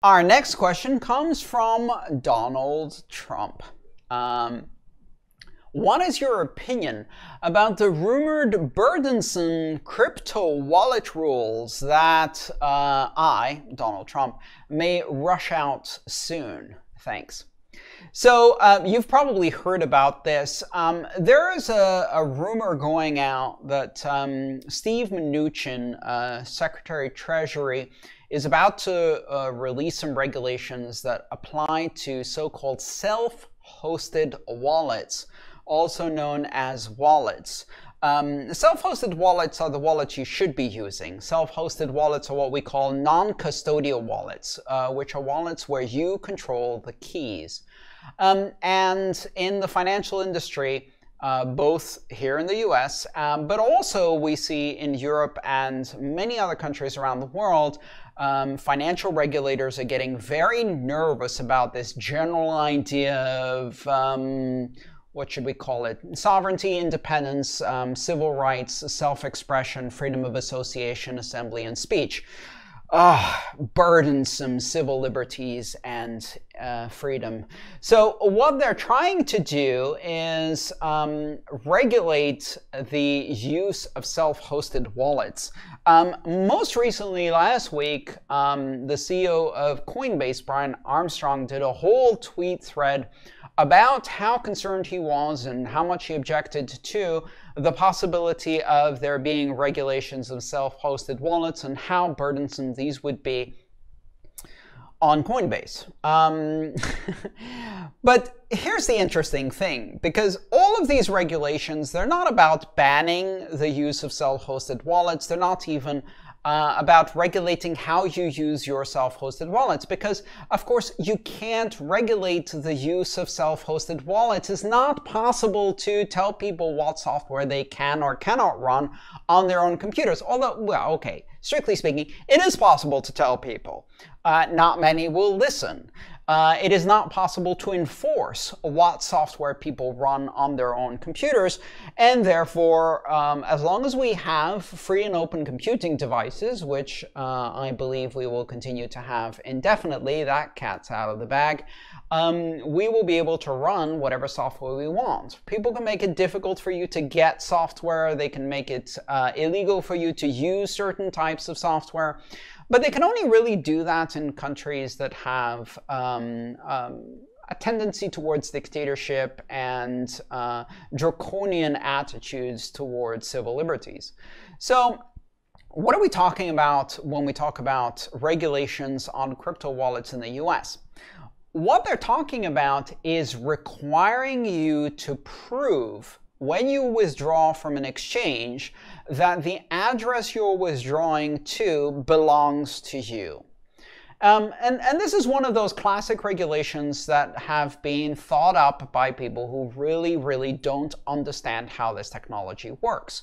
Our next question comes from Donald Trump. What is your opinion about the rumored burdensome crypto wallet rules that I, Donald Trump, may rush out soon? Thanks. So you've probably heard about this. There is a rumor going out that Steve Mnuchin, Secretary of Treasury, is about to release some regulations that apply to so-called self-hosted wallets, also known as wallets. Self-hosted wallets are the wallets you should be using. Self-hosted wallets are what we call non-custodial wallets, which are wallets where you control the keys. And in the financial industry, both here in the US, but also we see in Europe and many other countries around the world, financial regulators are getting very nervous about this general idea of, what should we call it? Sovereignty, independence, civil rights, self-expression, freedom of association, assembly, and speech. Burdensome civil liberties and freedom. So what they're trying to do is regulate the use of self-hosted wallets. Most recently, last week, the CEO of Coinbase, Brian Armstrong, did a whole tweet thread about how concerned he was and how much he objected to the possibility of there being regulations of self-hosted wallets and how burdensome these would be on Coinbase. But here's the interesting thing, because all of these regulations, they're not about banning the use of self-hosted wallets. They're not even about regulating how you use your self-hosted wallets, because of course you can't regulate the use of self-hosted wallets. It's not possible to tell people what software they can or cannot run on their own computers. Although, well, okay, strictly speaking, it is possible to tell people. Not many will listen. It is not possible to enforce what software people run on their own computers, and therefore, as long as we have free and open computing devices, which I believe we will continue to have indefinitely, that cat's out of the bag, we will be able to run whatever software we want. People can make it difficult for you to get software, they can make it illegal for you to use certain types of software. But they can only really do that in countries that have a tendency towards dictatorship and draconian attitudes towards civil liberties. So what are we talking about when we talk about regulations on crypto wallets in the US? What they're talking about is requiring you to prove when you withdraw from an exchange that the address you're withdrawing to belongs to you. And this is one of those classic regulations that have been thought up by people who really don't understand how this technology works.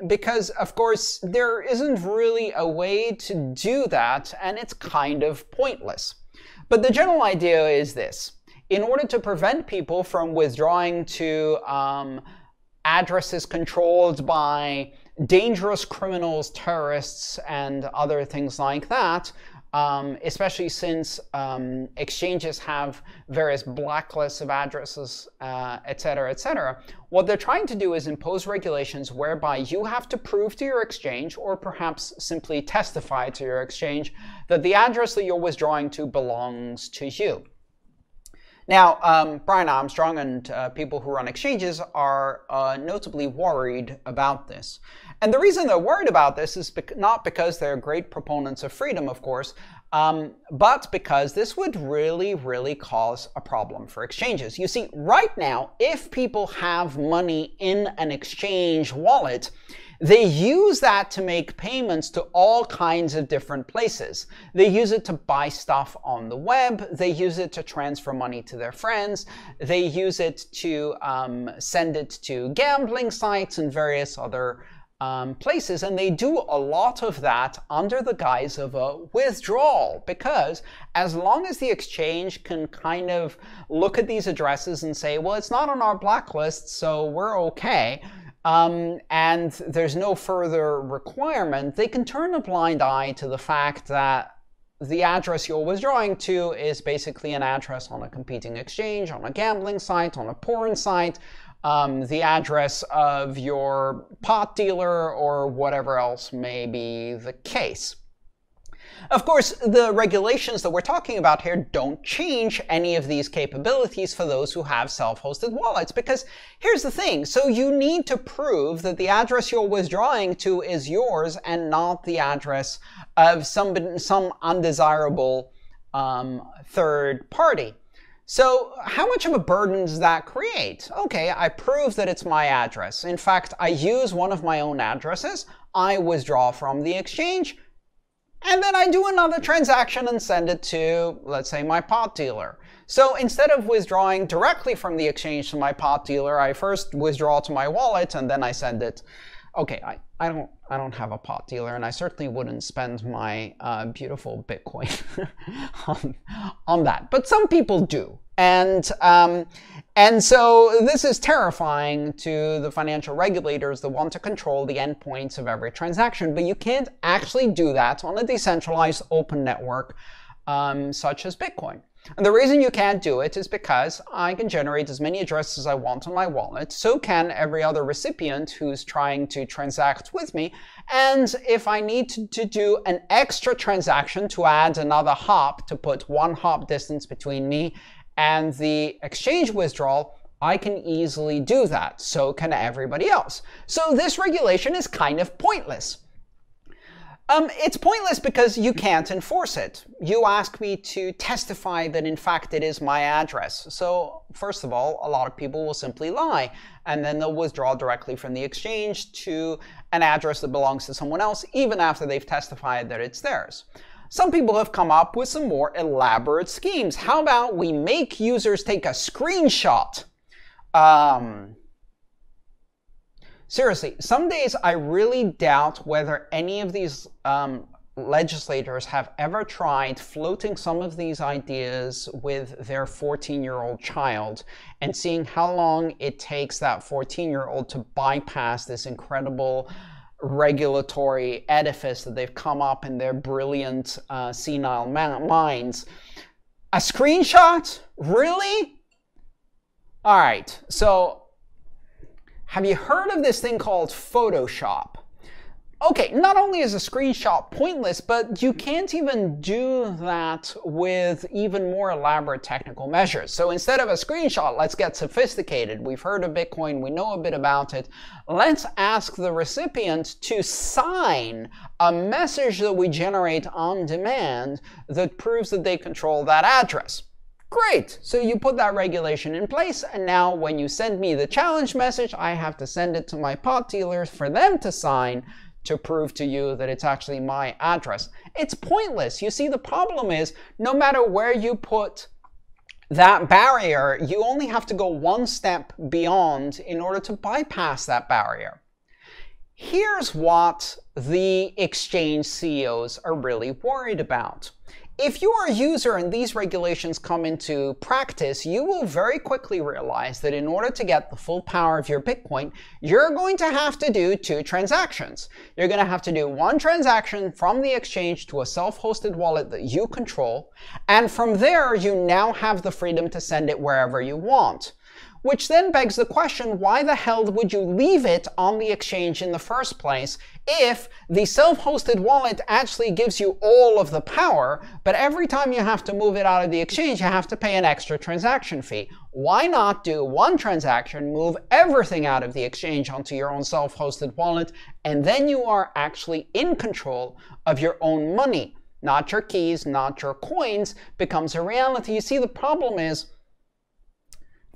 Because, of course, there isn't really a way to do that, and it's kind of pointless. But the general idea is this. In order to prevent people from withdrawing to addresses controlled by dangerous criminals, terrorists, and other things like that, especially since exchanges have various blacklists of addresses, etc., what they're trying to do is impose regulations whereby you have to prove to your exchange, or perhaps simply testify to your exchange, that the address that you're withdrawing to belongs to you. Now, Brian Armstrong and people who run exchanges are notably worried about this. And the reason they're worried about this is not because they're great proponents of freedom, of course, but because this would really cause a problem for exchanges. You see, right now, if people have money in an exchange wallet, they use that to make payments to all kinds of different places. They use it to buy stuff on the web. They use it to transfer money to their friends. They use it to send it to gambling sites and various other places. And they do a lot of that under the guise of a withdrawal, because as long as the exchange can kind of look at these addresses and say, well, it's not on our blacklist, so we're okay, and there's no further requirement, they can turn a blind eye to the fact that the address you're withdrawing to is basically an address on a competing exchange, on a gambling site, on a porn site, the address of your pot dealer, or whatever else may be the case. Of course, the regulations that we're talking about here don't change any of these capabilities for those who have self-hosted wallets, because here's the thing. So you need to prove that the address you're withdrawing to is yours and not the address of some undesirable third party. So how much of a burden does that create? Okay, I prove that it's my address. In fact, I use one of my own addresses. I withdraw from the exchange. And then I do another transaction and send it to, let's say, my pot dealer. So instead of withdrawing directly from the exchange to my pot dealer, I first withdraw to my wallet and then I send it. Okay, I don't have a pot dealer, and I certainly wouldn't spend my beautiful Bitcoin on that. But some people do. And so this is terrifying to the financial regulators that want to control the endpoints of every transaction. But you can't actually do that on a decentralized open network such as Bitcoin. And the reason you can't do it is because I can generate as many addresses as I want on my wallet. So can every other recipient who's trying to transact with me. And if I need to do an extra transaction to add another hop, to put one hop distance between me and the exchange withdrawal, I can easily do that. So can everybody else. So this regulation is kind of pointless. It's pointless because you can't enforce it. You ask me to testify that in fact it is my address. So first of all, a lot of people will simply lie, and then they'll withdraw directly from the exchange to an address that belongs to someone else, even after they've testified that it's theirs. Some people have come up with some more elaborate schemes. How about we make users take a screenshot? Seriously, some days I really doubt whether any of these legislators have ever tried floating some of these ideas with their 14-year-old child and seeing how long it takes that 14-year-old to bypass this incredible regulatory edifice that they've come up in their brilliant senile minds. A screenshot? Really? All right, so have you heard of this thing called Photoshop? Okay, not only is a screenshot pointless, but you can't even do that with even more elaborate technical measures. So instead of a screenshot, let's get sophisticated. We've heard of Bitcoin, we know a bit about it. Let's ask the recipient to sign a message that we generate on demand that proves that they control that address. Great, so you put that regulation in place, and now when you send me the challenge message, I have to send it to my pot dealers for them to sign to prove to you that it's actually my address. It's pointless. You see, the problem is, no matter where you put that barrier, you only have to go one step beyond in order to bypass that barrier. Here's what the exchange CEOs are really worried about. If you are a user and these regulations come into practice, you will very quickly realize that in order to get the full power of your Bitcoin, you're going to have to do two transactions. You're going to have to do one transaction from the exchange to a self-hosted wallet that you control, and from there you now have the freedom to send it wherever you want. Which then begs the question, why the hell would you leave it on the exchange in the first place if the self-hosted wallet actually gives you all of the power, but every time you have to move it out of the exchange, you have to pay an extra transaction fee? Why not do one transaction, move everything out of the exchange onto your own self-hosted wallet, and then you are actually in control of your own money? Not your keys, not your coins, becomes a reality. You see, the problem is,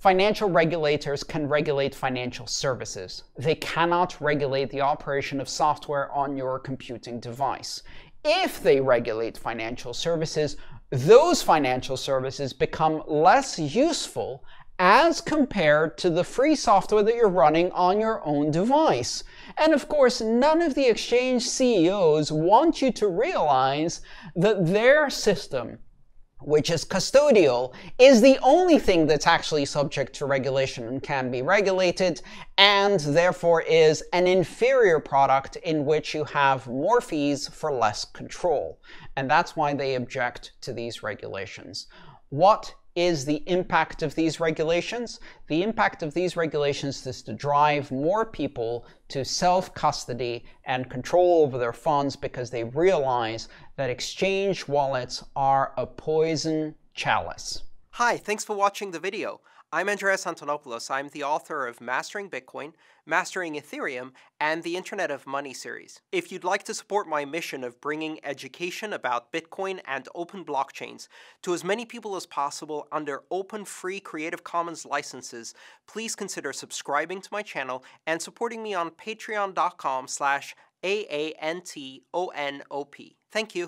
financial regulators can regulate financial services. They cannot regulate the operation of software on your computing device. If they regulate financial services, those financial services become less useful as compared to the free software that you're running on your own device. And of course, none of the exchange CEOs want you to realize that their system, which is custodial, is the only thing that's actually subject to regulation and can be regulated, and therefore is an inferior product in which you have more fees for less control. And that's why they object to these regulations. What is the impact of these regulations? The impact of these regulations is to drive more people to self-custody and control over their funds because they realize that exchange wallets are a poison chalice. Hi, thanks for watching the video. I'm Andreas Antonopoulos. I'm the author of Mastering Bitcoin, Mastering Ethereum, and the Internet of Money series. If you'd like to support my mission of bringing education about Bitcoin and open blockchains to as many people as possible under open, free Creative Commons licenses, please consider subscribing to my channel and supporting me on patreon.com/AANTONOP. Thank you.